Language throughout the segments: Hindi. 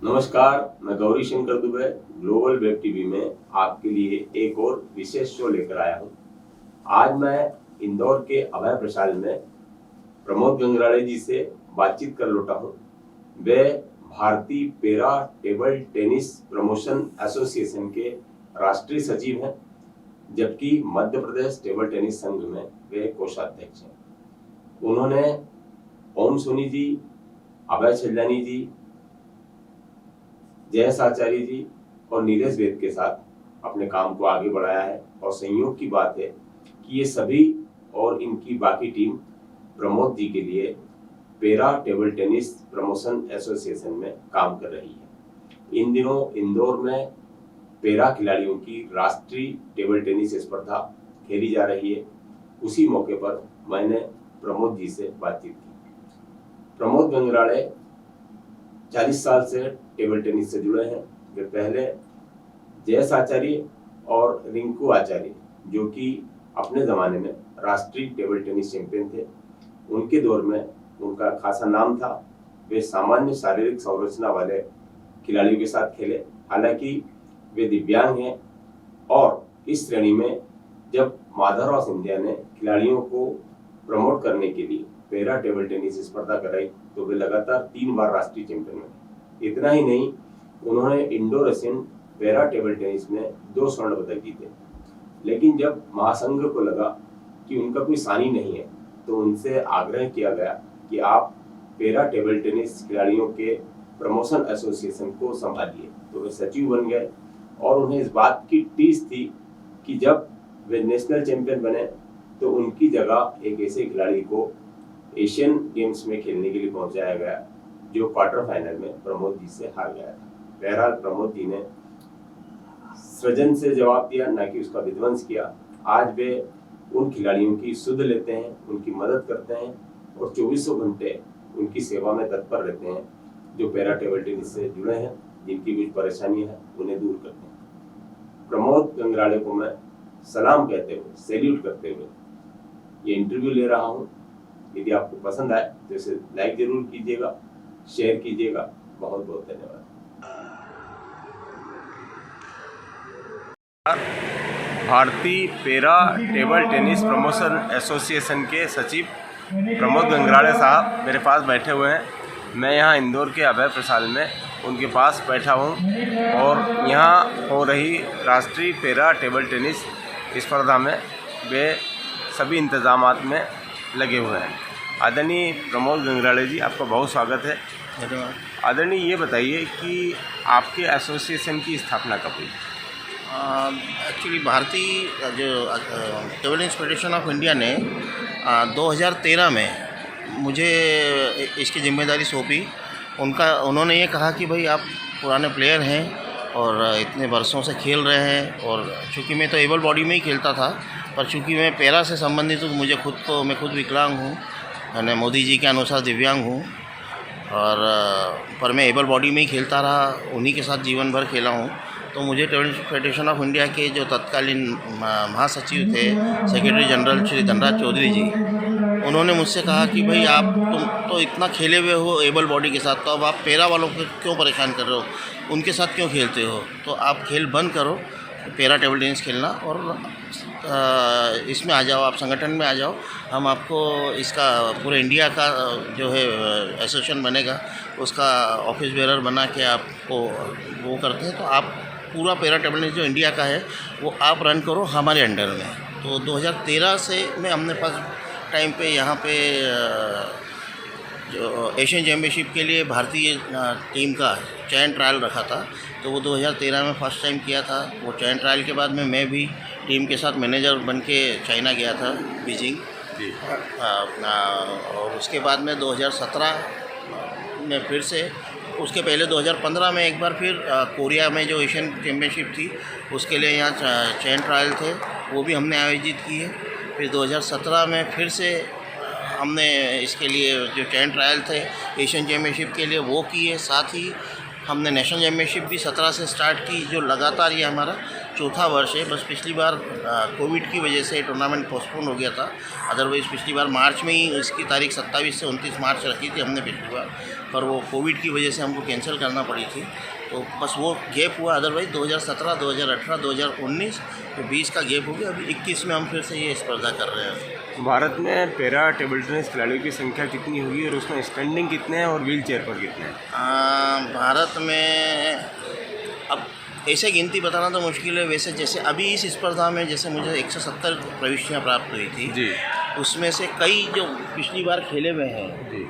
नमस्कार, मैं Gauri Shankar Dubey global web TV में आपके लिए एक और विशेष शो लेकर आया हूं। आज मैं इंदौर के अभय प्रसाद में प्रमोद गंगराड़े जी से बातचीत कर लौटा हूं। वे भारतीय para table tennis promotion association के राष्ट्रीय सचिव हैं, जबकि मध्य प्रदेश टेबल टेनिस संघ में वे कोषाध्यक्ष हैं। उन्होंने ओम सोनी जी, अभय छल्लानी जी, जयेश आचार्य जी और नीलेश वेद के साथ अपने काम को आगे बढ़ाया है। और संयोग की बात है कि ये सभी और इनकी बाकी टीम प्रमोद जी के लिए para table tennis promotion association में काम कर रही है। इन दिनों इंदौर में पैरा खिलाड़ियों की राष्ट्रीय टेबल टेनिस स्पर्धा खेली जा रही है। उसी मौके पर मैंने प्रमोद जी से बातचीत की। प्रमोद गंगराड़े 40 साल से टेबल टेनिस से जुड़े हैं। वे पहले जयेश आचार्य और रिंकू आचार्य, जो कि अपने ज़माने में राष्ट्रीय टेबल टेनिस चैंपियन थे, उनके दौर में उनका खासा नाम था। वे सामान्य शारीरिक संरचना वाले खिलाड़ियों के साथ खेले। हालांकि वे दिव्यांग हैं और इस श्रेणी में जब माधवराव सिंधिया ने खिलाड़ियों को प्रमोट करने के लिए पैरा टेबल टेनिस स्पर्धा कराई तो वे लगातार 3 बार राष्ट्रीय चैंपियन बने। इतना ही नहीं, उन्होंने indoor Asian para table tennis में 2 स्वर्ण पदक जीते। लेकिन जब महासंघ को लगा कि उनका कोई सानी नहीं है, तो उनसे आग्रह किया गया कि आप पैरा टेबल टेनिस खिलाड़ियों के प्रमोशन एसोसिएशन को संभालिए। तो वे सचिव बन गए और उन्हें इस बात की टीस थी कि जब वे नेशनल चैंपियन बने तो उनकी जगह एक ऐसे खिलाड़ी को एशियन गेम्स में खेलने के लिए पहुंचाया गया जो क्वार्टर फाइनल में प्रमोद जी से हार गया था। बहरहाल प्रमोद जी ने सृजन से जवाब दिया, ना कि उसका विध्वंस किया। आज वे उन खिलाड़ियों की सुध लेते हैं, उनकी मदद करते हैं और 24 घंटे उनकी सेवा में तत्पर रहते हैं, जो पैरा टेबल टेनिस से जुड़े हैं, जिनकी कुछ परेशानियां हैं उन्हें दूर करते हैं। प्रमोद गंगराड़े को मैं सलाम कहते हुए, सैल्यूट करते हुए ये इंटरव्यू ले रहा हूँ। यदि आपको पसंद आए तो इसे लाइक जरूर कीजिएगा, शेयर कीजिएगा। बहुत बहुत धन्यवाद। भारतीय para table tennis promotion association के सचिव प्रमोद गंगराड़े साहब मेरे पास बैठे हुए हैं। मैं यहाँ इंदौर के अभय प्रसाद में उनके पास बैठा हूँ और यहाँ हो रही राष्ट्रीय पैरा टेबल टेनिस स्पर्धा में वे सभी इंतजामात में लगे हुए हैं। आदरणीय प्रमोद गंगराड़े जी, आपका बहुत स्वागत है। धन्यवाद। आदरणीय, ये बताइए कि आपके एसोसिएशन की स्थापना कब हुई? एक्चुअली भारतीय जो table tennis federation of India ने 2013 में मुझे इसकी जिम्मेदारी सौंपी। उन्होंने ये कहा कि भाई आप पुराने प्लेयर हैं और इतने वर्षों से खेल रहे हैं, और चूँकि मैं तो एबल बॉडी में ही खेलता था, पर चूँकि मैं पैरा से संबंधित हूँ, मैं खुद विकलांग हूँ, मैंने मोदी जी के अनुसार दिव्यांग हूँ, और पर मैं एबल बॉडी में ही खेलता रहा, उन्हीं के साथ जीवन भर खेला हूँ। तो मुझे टेबल फेडरेशन ऑफ इंडिया के जो तत्कालीन महासचिव थे, सेक्रेटरी जनरल श्री धनराज चौधरी जी, उन्होंने मुझसे कहा कि भाई तुम तो इतना खेले हुए हो एबल बॉडी के साथ, तो अब आप पैरा वालों को क्यों परेशान कर रहे हो, उनके साथ क्यों खेलते हो? तो आप खेल बंद करो, पैरा टेबल टेनिस खेलना, और इसमें आ जाओ, आप संगठन में आ जाओ। हम आपको इसका पूरे इंडिया का जो है एसोसिएशन बनेगा, उसका ऑफिस बेरर बना के आपको वो करते हैं। तो आप पूरा पैरा टेबल टेनिस जो इंडिया का है वो आप रन करो हमारे अंडर में। तो 2013 से में हमने फर्स्ट टाइम पे यहाँ पे जो एशियन चैम्पियनशिप के लिए भारतीय टीम का चयन ट्रायल रखा था, तो वो 2013 में फर्स्ट टाइम किया था। वो चयन ट्रायल के बाद में मैं भी टीम के साथ मैनेजर बन के चाइना गया था, बीजिंग। और उसके बाद में 2017 में फिर से, उसके पहले 2015 में एक बार फिर कोरिया में जो एशियन चैम्पियनशिप थी उसके लिए यहाँ चयन ट्रायल थे, वो भी हमने आयोजित किए। फिर 2017 में फिर से हमने इसके लिए जो चयन ट्रायल थे एशियन चैम्पियनशिप के लिए वो किए। साथ ही हमने नेशनल चैम्पियनशिप भी 17 से स्टार्ट की, जो लगातार ये हमारा चौथा वर्ष है। बस पिछली बार कोविड की वजह से टूर्नामेंट पोस्टपोन हो गया था। अदरवाइज़ पिछली बार मार्च में ही इसकी तारीख 27 से 29 मार्च रखी थी हमने पिछली बार, पर वो कोविड की वजह से हमको कैंसिल करना पड़ी थी, तो बस वो गैप हुआ। अदरवाइज़ 2017, 2018, 2019 तो 20 का गैप हो गया। अभी 21 में हम फिर से ये स्पर्धा कर रहे हैं। भारत में पैरा टेबल टेनिस खिलाड़ियों की संख्या कितनी होगी और उसमें स्टैंडिंग कितने हैं और व्हील चेयर पर कितने हैं? भारत में अब ऐसे गिनती बताना तो मुश्किल है। वैसे जैसे अभी इस स्पर्धा में जैसे मुझे 170 प्रविष्टियाँ प्राप्त हुई थी जी, उसमें से कई जो पिछली बार खेले हुए हैं जी,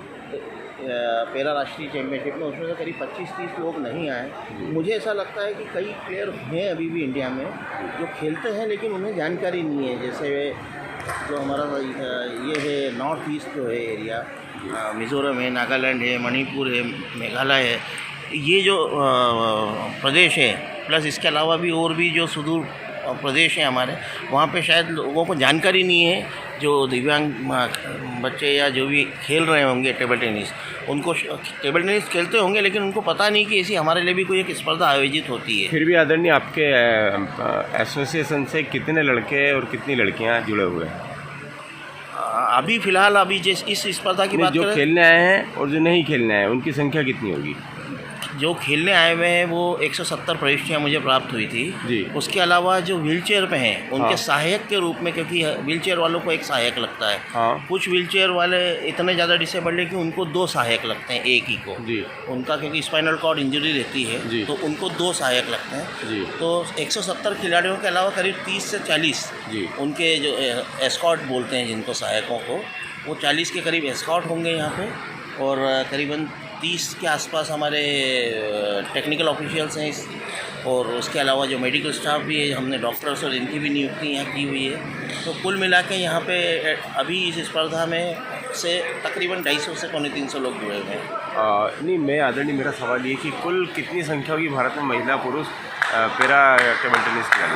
पैरा राष्ट्रीय चैम्पियनशिप में, उसमें से करीब 25-30 लोग नहीं आए। मुझे ऐसा लगता है कि कई प्लेयर हैं अभी भी इंडिया में जो खेलते हैं लेकिन उन्हें जानकारी नहीं है। जैसे जो हमारा ये है नॉर्थ ईस्ट जो है एरिया, मिज़ोरम है, नागालैंड है, मणिपुर है, मेघालय है, ये जो प्रदेश है, प्लस इसके अलावा भी और भी जो सुदूर प्रदेश हैं हमारे, वहाँ पे शायद लोगों को जानकारी नहीं है। जो दिव्यांग बच्चे या जो भी खेल रहे होंगे टेबल टेनिस, उनको टेबल टेनिस खेलते होंगे लेकिन उनको पता नहीं कि ऐसी हमारे लिए भी कोई एक स्पर्धा आयोजित होती है। फिर भी आदरणीय आपके एसोसिएशन से कितने लड़के और कितनी लड़कियां जुड़े हुए हैं? अभी फ़िलहाल अभी जिस इस स्पर्धा की बात जो करें, खेलने आए हैं और जो नहीं खेलने आए हैं उनकी संख्या कितनी होगी? जो खेलने आए हुए हैं वो 170 प्रविष्टियाँ मुझे प्राप्त हुई थी जी। उसके अलावा जो व्हीलचेयर पे हैं उनके हाँ। सहायक के रूप में, क्योंकि व्हीलचेयर वालों को एक सहायक लगता है। हाँ कुछ व्हीलचेयर वाले इतने ज़्यादा डिसेबल्ड है कि उनको 2 सहायक लगते हैं एक ही को जी, उनका, क्योंकि स्पाइनल कॉर्ड इंजरी रहती जी। है तो उनको 2 सहायक लगते हैं। जी, तो 170 खिलाड़ियों के अलावा करीब 30 से 40 जी, उनके जो एस्कॉर्ट बोलते हैं जिनको सहायकों को, वो 40 के करीब एस्कॉर्ट होंगे यहाँ पे, और करीबन 30 के आसपास हमारे टेक्निकल ऑफिशियल्स हैं और उसके अलावा जो मेडिकल स्टाफ भी है, हमने डॉक्टर्स और इनकी भी नियुक्ति यहाँ की हुई है। तो कुल मिला के यहाँ पे अभी इस स्पर्धा में से तकरीबन 250 से 350 लोग जुड़े हुए हैं। नहीं, मैं आदरणीय मेरा सवाल ये कि कुल कितनी संख्या होगी भारत में महिला पुरुष पैरा टेबल टेनिस खिलाड़ी?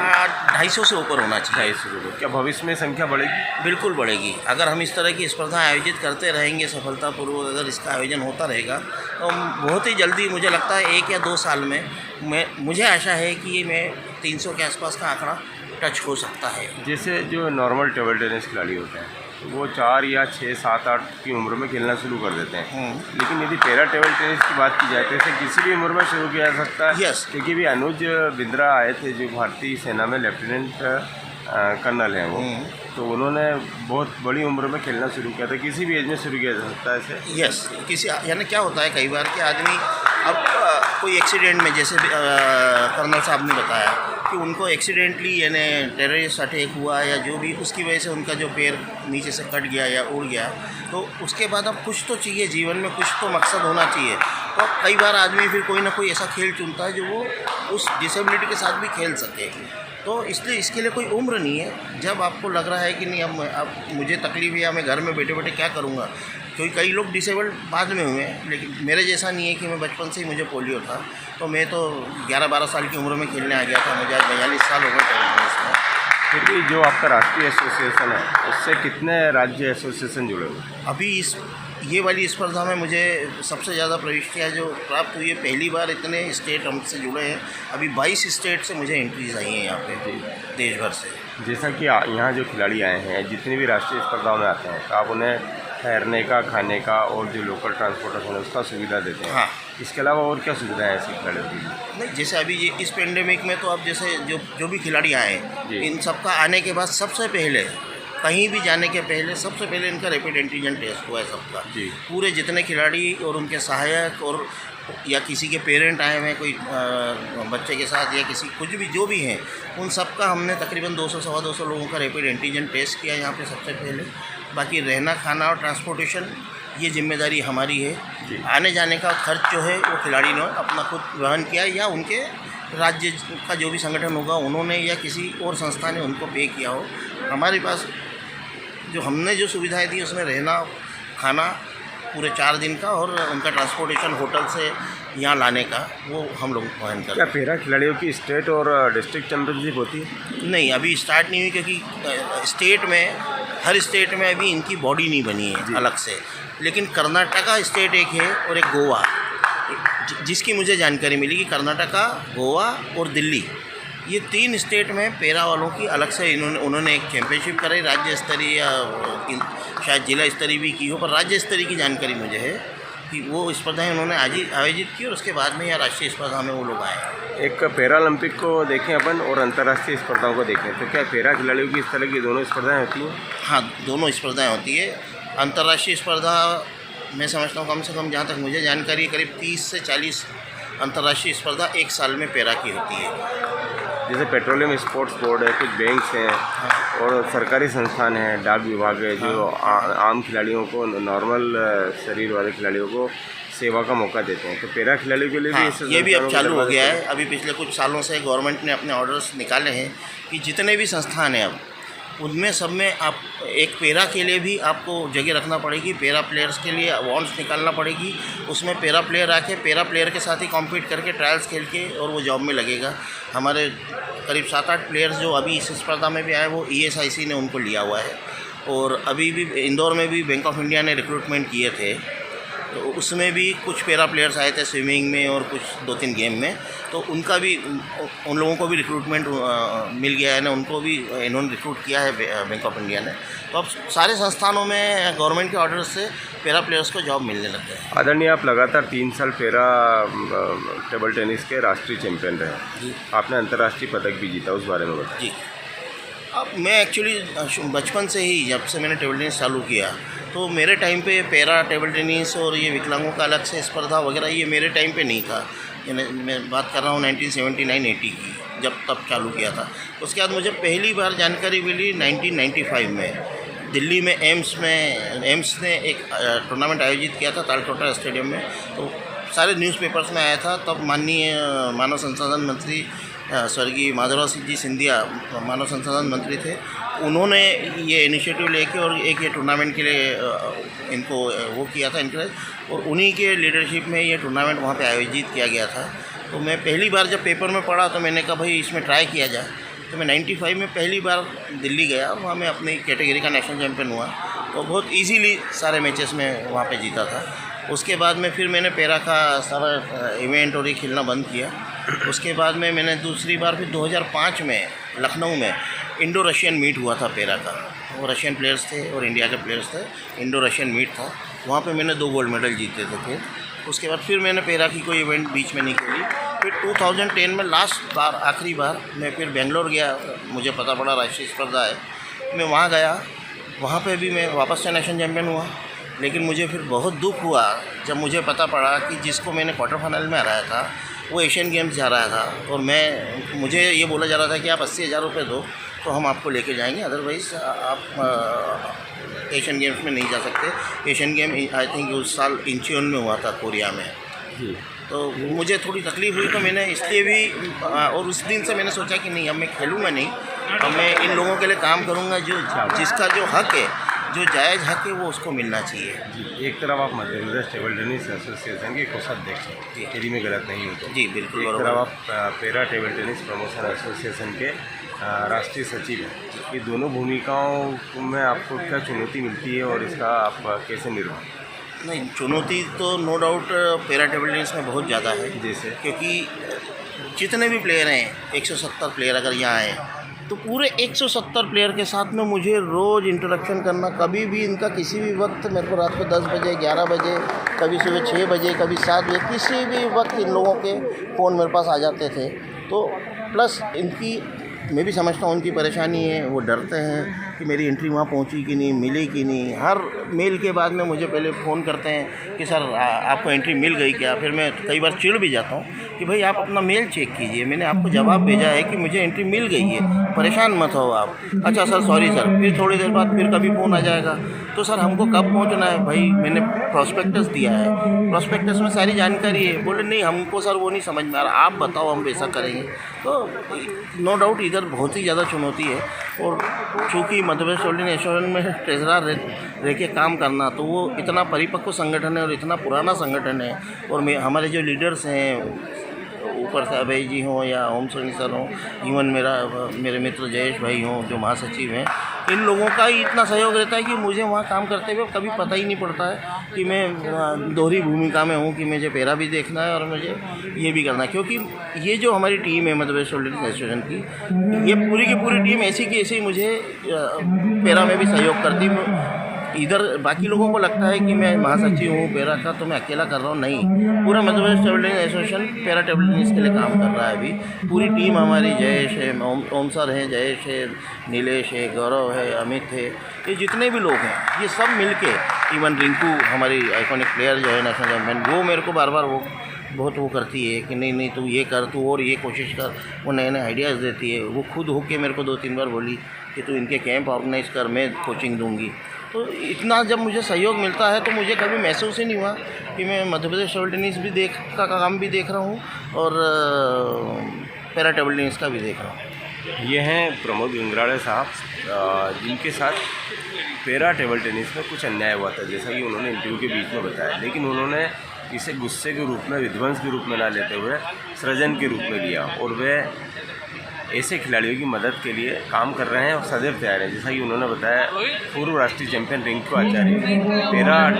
250 से ऊपर होना चाहिए। 250। क्या भविष्य में संख्या बढ़ेगी? बिल्कुल बढ़ेगी। अगर हम इस तरह की स्पर्धा आयोजित करते रहेंगे सफलतापूर्वक, अगर इसका आयोजन होता रहेगा तो बहुत ही जल्दी, मुझे लगता है 1 या 2 साल में मुझे आशा है कि ये मैं 300 के आसपास का आंकड़ा टच हो सकता है। जैसे जो नॉर्मल टेबल टेनिस खिलाड़ी होते हैं वो 4 या 6, 7, 8 की उम्र में खेलना शुरू कर देते हैं, लेकिन यदि पैरा टेबल टेनिस की बात की जाए तो इसे किसी भी उम्र में शुरू किया जा सकता है। Yes. क्योंकि भी अनुज बिंद्रा आए थे जो भारतीय सेना में लेफ्टिनेंट कर्नल हैं वो, तो उन्होंने बहुत बड़ी उम्र में खेलना शुरू किया था। किसी भी एज में शुरू किया जा सकता है इसे। यस, किसी यानी क्या होता है कई बार कि आदमी अब कोई एक्सीडेंट में, जैसे कर्नल साहब ने बताया कि उनको एक्सीडेंटली यानी टेररिस्ट अटैक हुआ या जो भी, उसकी वजह से उनका जो पैर नीचे से कट गया या उड़ गया, तो उसके बाद अब कुछ तो चाहिए जीवन में, कुछ तो मकसद होना चाहिए। तो कई बार आदमी फिर कोई ना कोई ऐसा खेल चुनता है जो वो उस डिसेबिलिटी के साथ भी खेल सके। तो इसलिए इसके लिए कोई उम्र नहीं है। जब आपको लग रहा है कि नहीं अब मुझे तकलीफ है या मैं घर में बैठे बैठे क्या करूँगा, क्योंकि कई लोग डिसेबल्ड बाद में हुए हैं, लेकिन मेरे जैसा नहीं है कि मैं बचपन से ही मुझे पोलियो था, तो मैं तो 11-12 साल की उम्र में खेलने आ गया था। मुझे आज 42 साल हो गए टेबल टेनिस में। फिर भी जो आपका राष्ट्रीय एसोसिएशन है उससे कितने राज्य एसोसिएशन जुड़े हुए? अभी ये वाली स्पर्धा में मुझे सबसे ज़्यादा प्रविष्टियाँ जो प्राप्त हुई है, पहली बार इतने स्टेट हमसे जुड़े हैं। अभी 22 स्टेट से मुझे एंट्रीज आई हैं यहाँ पे देश भर से। जैसा कि यहाँ जो खिलाड़ी आए हैं जितनी भी राष्ट्रीय स्पर्धाओं में आते हैं तो आप उन्हें ठहरने का, खाने का और जो लोकल ट्रांसपोर्टेशन है उसका सुविधा देते हैं। हाँ, इसके अलावा और क्या सुविधाएं हैं ऐसे खिलाड़ियों के लिए? नहीं, जैसे अभी ये इस पेंडेमिक में तो अब जैसे जो भी खिलाड़ी आए जी। इन सबका आने के बाद सबसे पहले, कहीं भी जाने के पहले सबसे पहले इनका रैपिड एंटीजन टेस्ट हुआ है सबका। जी। पूरे जितने खिलाड़ी और उनके सहायक और या किसी के पेरेंट आए हुए हैं कोई बच्चे के साथ या किसी कुछ भी जो भी हैं, उन सब का हमने तकरीबन 200-225 लोगों का रैपिड एंटीजन टेस्ट किया यहाँ पे सबसे पहले। बाकी रहना, खाना और ट्रांसपोर्टेशन ये जिम्मेदारी हमारी है। आने जाने का खर्च जो है वो खिलाड़ी ने अपना खुद वहन किया या उनके राज्य का जो भी संगठन होगा उन्होंने या किसी और संस्था ने उनको पे किया हो। हमारे पास जो हमने जो सुविधाएं दी उसमें रहना, खाना पूरे 4 दिन का और उनका ट्रांसपोर्टेशन होटल से यहाँ लाने का वो हम लोग वहन करते हैं। क्या पैरा खिलाड़ियों की स्टेट और डिस्ट्रिक्ट चैंपियनशिप होती है? नहीं, अभी स्टार्ट नहीं हुई, क्योंकि स्टेट में हर स्टेट में अभी इनकी बॉडी नहीं बनी है अलग से। लेकिन कर्नाटका स्टेट एक है और एक गोवा, जिसकी मुझे जानकारी मिली कि कर्नाटका, गोवा और दिल्ली ये 3 स्टेट में पैरा वालों की अलग से उन्होंने एक चैम्पियनशिप कराई, राज्य स्तरीय या शायद जिला स्तरीय भी की हो, पर राज्य स्तरीय की जानकारी मुझे है कि वो स्पर्धाएं उन्होंने आज ही आयोजित की और उसके बाद में यह राष्ट्रीय स्पर्धा में वो लोग आए। एक पैरा ओलंपिक को देखें अपन और अंतर्राष्ट्रीय स्पर्धाओं को देखें, तो क्या पैरा खिलाड़ियों की इस तरह की दोनों स्पर्धाएं होती हैं? हाँ, दोनों स्पर्धाएं होती है। अंतर्राष्ट्रीय स्पर्धा मैं समझता हूँ कम से कम जहाँ तक मुझे जानकारी करीब 30 से 40 अंतर्राष्ट्रीय स्पर्धा एक साल में पैरा की होती है। जैसे पेट्रोलियम स्पोर्ट्स बोर्ड है, कुछ बैंक्स हैं और सरकारी संस्थान हैं, डाक विभाग है, जो आम खिलाड़ियों को, नॉर्मल शरीर वाले खिलाड़ियों को सेवा का मौका देते हैं, तो पैरा खिलाड़ियों के लिए भी ये भी अब चालू हो गया है। अभी पिछले कुछ सालों से गवर्नमेंट ने अपने ऑर्डर्स निकाले हैं कि जितने भी संस्थान हैं अब उनमें सब में आप एक पैरा के लिए भी आपको जगह रखना पड़ेगी, पैरा प्लेयर्स के लिए अवार्ड्स निकालना पड़ेगी, उसमें पैरा प्लेयर आके पैरा प्लेयर के साथ ही कॉम्पीट करके ट्रायल्स खेल के और वो जॉब में लगेगा। हमारे करीब 7-8 प्लेयर्स जो अभी इस स्पर्धा में भी आए वो ESIC ने उनको लिया हुआ है, और अभी भी इंदौर में भी बैंक ऑफ इंडिया ने रिक्रूटमेंट किए थे, तो उसमें भी कुछ पैरा प्लेयर्स आए थे स्विमिंग में और कुछ 2-3 गेम में, तो उनका भी उन लोगों को भी रिक्रूटमेंट मिल गया है ना, उनको भी इन्होंने रिक्रूट किया है बैंक ऑफ इंडिया ने। तो अब सारे संस्थानों में गवर्नमेंट के ऑर्डर से पैरा प्लेयर्स को जॉब मिलने लग गए हैं। आदरणीय, आप लगातार 3 साल पैरा टेबल टेनिस के राष्ट्रीय चैंपियन रहे जी। आपने अंतर्राष्ट्रीय पदक भी जीता, उस बारे में बताइए। जी, अब मैं एक्चुअली बचपन से ही, जब से मैंने टेबल टेनिस चालू किया, तो मेरे टाइम पे पैरा टेबल टेनिस और ये विकलांगों का अलग से स्पर्धा वगैरह ये मेरे टाइम पे नहीं था। मैं बात कर रहा हूँ 1979-80 की, जब तब चालू किया था। उसके बाद मुझे पहली बार जानकारी मिली 1995 में दिल्ली में एम्स ने एक टूर्नामेंट आयोजित किया था तालकोटा स्टेडियम में, तो सारे न्यूज़पेपर्स में आया था। तब माननीय मानव संसाधन मंत्री स्वर्गीय माधवराव जी सिंधिया मानव संसाधन मंत्री थे, उन्होंने ये इनिशिएटिव लेके और एक ये टूर्नामेंट के लिए इनको वो किया था इनकरेज, और उन्हीं के लीडरशिप में ये टूर्नामेंट वहाँ पे आयोजित किया गया था। तो मैं पहली बार जब पेपर में पढ़ा तो मैंने कहा भाई इसमें ट्राई किया जाए, तो मैं 95 में पहली बार दिल्ली गया, वहाँ मैं अपनी कैटेगरी का नेशनल चैम्पियन हुआ, तो बहुत ईजीली सारे मैचेस में वहाँ पे जीता था। उसके बाद में फिर मैंने पैरा का सारा इवेंट और ये खेलना बंद किया। उसके बाद में मैंने दूसरी बार फिर 2005 में लखनऊ में इंडो रशियन मीट हुआ था पैरा का, वो रशियन प्लेयर्स थे और इंडिया के प्लेयर्स थे, इंडो रशियन मीट था, वहाँ पे मैंने 2 गोल्ड मेडल जीते थे फिर। उसके बाद फिर मैंने पैरा की कोई इवेंट बीच में नहीं खेली। फिर 2010 में लास्ट बार, आखिरी बार मैं फिर बेंगलोर गया, मुझे पता पड़ा राष्ट्रीय स्पर्धा है, मैं वहाँ गया, वहाँ पे भी मैं वापस से नेशनल चैम्पियन हुआ। लेकिन मुझे फिर बहुत दुख हुआ जब मुझे पता पड़ा कि जिसको मैंने क्वार्टर फाइनल में हराया था वो एशियन गेम्स जा रहा था, और मुझे ये बोला जा रहा था कि आप 80,000 रुपये दो तो हम आपको लेके जाएंगे, अदरवाइज़ आप एशियन गेम्स में नहीं जा सकते। एशियन गेम आई थिंक उस साल इंचियोन में हुआ था, कोरिया में जी। तो मुझे थोड़ी तकलीफ़ हुई, तो मैंने इसलिए भी और उस दिन से मैंने सोचा कि नहीं, अब मैं खेलूँगा नहीं, अब मैं इन लोगों के लिए काम करूँगा जो जिसका जो हक है, जो जायज़ हक है वो उसको मिलना चाहिए जी। एक तरफ आप मध्य प्रदेश टेबल टेनिस एसोसिएशन के कोषाध्यक्ष हैं, यदि मैं गलत नहीं हूँ तो। जी बिल्कुल। एक तरफ आप para table tennis promotion association के राष्ट्रीय सचिव हैं। ये दोनों भूमिकाओं में आपको क्या चुनौती मिलती है और इसका आप कैसे निर्वहन? नहीं, चुनौती तो no doubt para table tennis में बहुत ज़्यादा है, जैसे क्योंकि जितने भी प्लेयर हैं 170 प्लेयर अगर यहाँ आए तो पूरे 170 प्लेयर के साथ में मुझे रोज़ इंटरेक्शन करना, कभी भी इनका किसी भी वक्त, मेरे को रात को 10 बजे 11 बजे, कभी सुबह 6 बजे, कभी 7 बजे, किसी भी वक्त इन लोगों के फ़ोन मेरे पास आ जाते थे। तो प्लस इनकी, मैं भी समझता हूँ उनकी परेशानी है, वो डरते हैं कि मेरी एंट्री वहाँ पहुँची कि नहीं, मिली कि नहीं। हर मेल के बाद में मुझे पहले फ़ोन करते हैं कि सर आपको एंट्री मिल गई क्या। फिर मैं कई बार चिढ़ भी जाता हूँ कि भाई आप अपना मेल चेक कीजिए, मैंने आपको जवाब भेजा है कि मुझे एंट्री मिल गई है, परेशान मत हो आप। अच्छा सर, सॉरी सर। फिर थोड़ी देर बाद फिर कभी फ़ोन आ जाएगा, तो सर हमको कब पहुंचना है? भाई मैंने प्रॉस्पेक्टस दिया है, प्रॉस्पेक्टस में सारी जानकारी है। बोले नहीं हमको सर वो नहीं समझ में आ रहा, आप बताओ हम वैसा करेंगे। तो नो डाउट इधर बहुत ही ज़्यादा चुनौती है। और चूँकि मध्य प्रदेश टेबल टेनिस एसोसिएशन में ट्रेजरर रह के काम करना, तो वो इतना परिपक्व संगठन है और इतना पुराना संगठन है, और हमारे जो लीडर्स हैं ऊपर से अभय जी हों या ओम सोनी सर हों, इवन मेरे मित्र जयेश भाई हों जो महासचिव हैं, इन लोगों का ही इतना सहयोग रहता है कि मुझे वहाँ काम करते हुए कभी पता ही नहीं पड़ता है कि मैं दोहरी भूमिका में हूँ, कि मुझे पैरा भी देखना है और मुझे ये भी करना है। क्योंकि ये जो हमारी टीम है मध्य प्रदेश टेबल टेनिस एसोसिएशन की, ये पूरी की पूरी टीम ऐसी की ऐसी मुझे पैरा में भी सहयोग करती। इधर बाकी लोगों को लगता है कि मैं महासचिव हूँ पैरा का, तो मैं अकेला कर रहा हूँ, नहीं, पूरा Madhya Pradesh table tennis association para table tennis के लिए काम कर रहा है। अभी पूरी टीम हमारी, जयेश है, ओम सर हैं, जयेश है, नीलेश है, गौरव है, अमित है, ये जितने भी लोग हैं ये सब मिलके, इवन रिंकू हमारी आइकॉनिक प्लेयर जो है नेशनल चैम्पियन, वो मेरे को बार बार बहुत वो करती है कि नहीं तू ये कर, तू और ये कोशिश कर, वो नए नए आइडियाज़ देती है। वो खुद होके मेरे को 2-3 बार बोली कि तू इनके कैंप ऑर्गेनाइज कर, मैं कोचिंग दूंगी। तो इतना जब मुझे सहयोग मिलता है तो मुझे कभी महसूस ही नहीं हुआ कि मैं मध्य प्रदेश टेबल टेनिस भी का काम भी देख रहा हूँ और पैरा टेबल टेनिस का भी देख रहा हूँ। ये हैं प्रमोद गंगराड़े साहब, जिनके साथ पैरा टेबल टेनिस में कुछ अन्याय हुआ था, जैसा कि उन्होंने इंटरव्यू के बीच में बताया, लेकिन उन्होंने इसे गुस्से के रूप में, विध्वंस के रूप में ना लेते हुए सृजन के रूप में लिया और वे ऐसे खिलाड़ियों की मदद के लिए काम कर रहे हैं और सदैव तैयार हैं। जैसा कि उन्होंने बताया, पूर्व राष्ट्रीय चैंपियन रिंकू आचार्य पैरा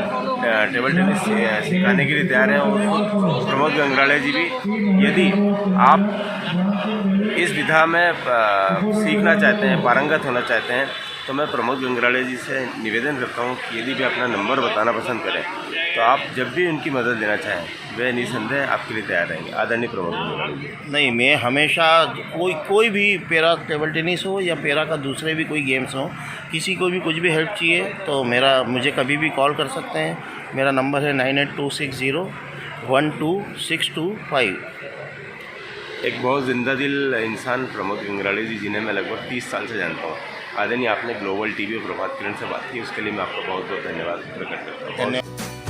टेबल टेनिस सिखाने के लिए तैयार हैं और प्रमोद गंगराड़े जी भी, यदि आप इस विधा में सीखना चाहते हैं, पारंगत होना चाहते हैं, तो मैं प्रमोद गंगराड़े जी से निवेदन करता हूँ कि यदि वे अपना नंबर बताना पसंद करें तो आप जब भी उनकी मदद लेना चाहें वे निसंदेह आपके लिए तैयार रहेंगे। आदरणीय प्रमोद गंगराड़े जी। नहीं, मैं हमेशा कोई भी पैरा टेबल टेनिस हो या पैरा का दूसरे भी कोई गेम्स हो, किसी को भी कुछ भी हेल्प चाहिए तो मुझे कभी भी कॉल कर सकते हैं। मेरा नंबर है 9826012625। एक बहुत जिंदा दिल इंसान प्रमोद गंगराड़े जी, जिन्हें मैं लगभग 30 साल से जानता हूँ। आदरणीय, आपने ग्लोबल टीवी और प्रभात किरण से बात की, उसके लिए मैं आपका बहुत बहुत धन्यवाद प्रकट करता हूँ। धन्यवाद।